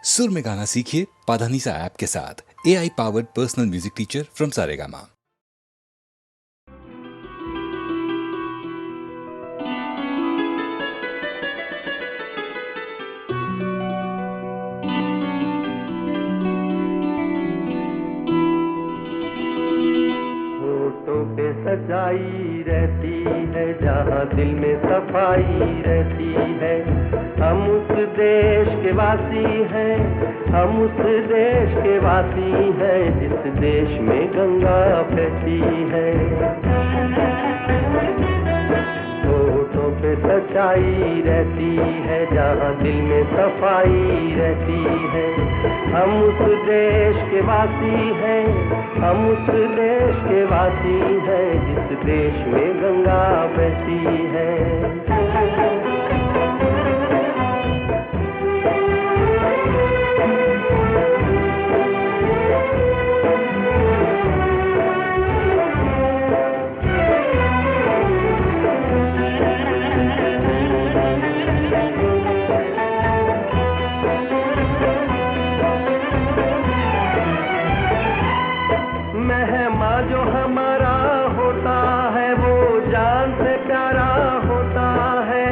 सुर में गाना सीखिए पाधानीसा ऐप के साथ। AI powered personal music teacher from Saregama. होठों पे सजाई रहती है, जहाँ दिल में सफाई रहती है। हम उस देश के वासी हैं, हम उस देश के वासी हैं, जिस देश में गंगा बहती है। होठों पे सच्चाई रहती है, जहाँ दिल में सफाई रहती है। हम उस देश के वासी हैं, हम उस देश के वासी हैं, जिस देश में गंगा बहती है। मेहमा जो हमारा होता है, वो जान से प्यारा होता है।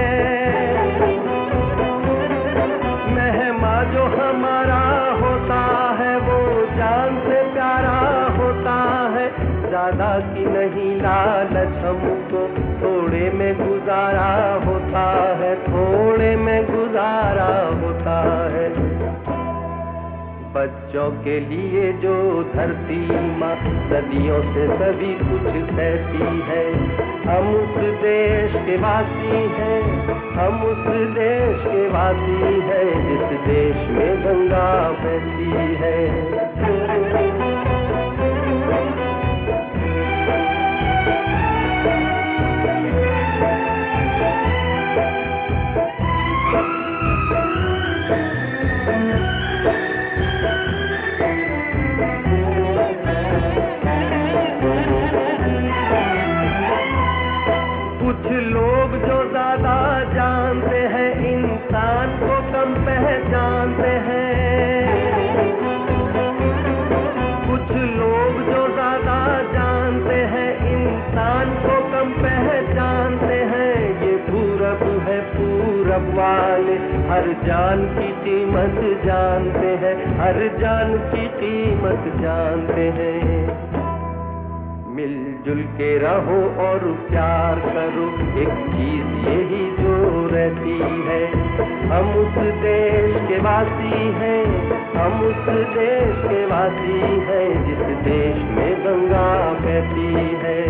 मेहमा जो हमारा होता है, वो जान से प्यारा होता है। ज्यादा की नहीं लालच हमको, थोड़े में गुजारा होता है, थोड़े में गुजारा होता है। बच्चों के लिए जो धरती माँ सदियों से सभी कुछ सहती है। हम उस देश के वासी हैं, हम उस देश के वासी हैं, जिस देश में गंगा बहती है। कुछ लोग जो ज्यादा जानते हैं, इंसान को कम पहचानते हैं। कुछ लोग जो ज्यादा जानते हैं, इंसान को कम पहचानते हैं। ये पूरब है, पूरब वाले हर जान की कीमत जानते हैं, हर जान की कीमत जानते हैं। मिलजुल के रहो और प्यार करो, एक चीज यही जो रहती है। हम उस देश के वासी हैं, हम उस देश के वासी हैं, जिस देश में गंगा बहती है।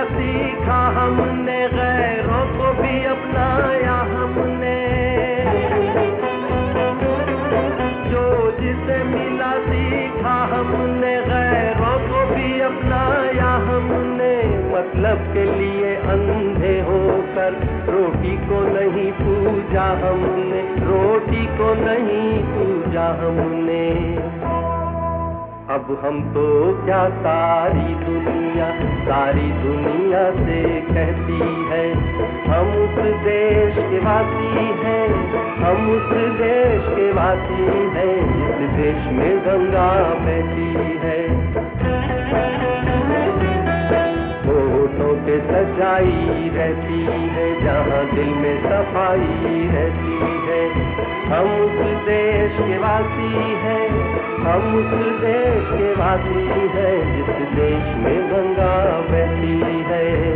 सीखा हमने, गैरों को भी अपनाया हमने। जो जिसे मिला सीखा हमने, गैरों को भी अपनाया हमने। मतलब के लिए अंधे होकर रोटी को नहीं पूजा हमने, रोटी को नहीं पूजा हमने। अब हम तो क्या सारी दुनिया से कहती है। हम उस देश के वासी हैं, हम उस देश के वासी हैं, जिस देश में गंगा बहती है। होठों पे सच्चाई रहती है, जहाँ दिल में सफाई रहती है। हम उस देश के वासी हैं, हम उस देश के वासी हैं, जिस देश में गंगा बहती है।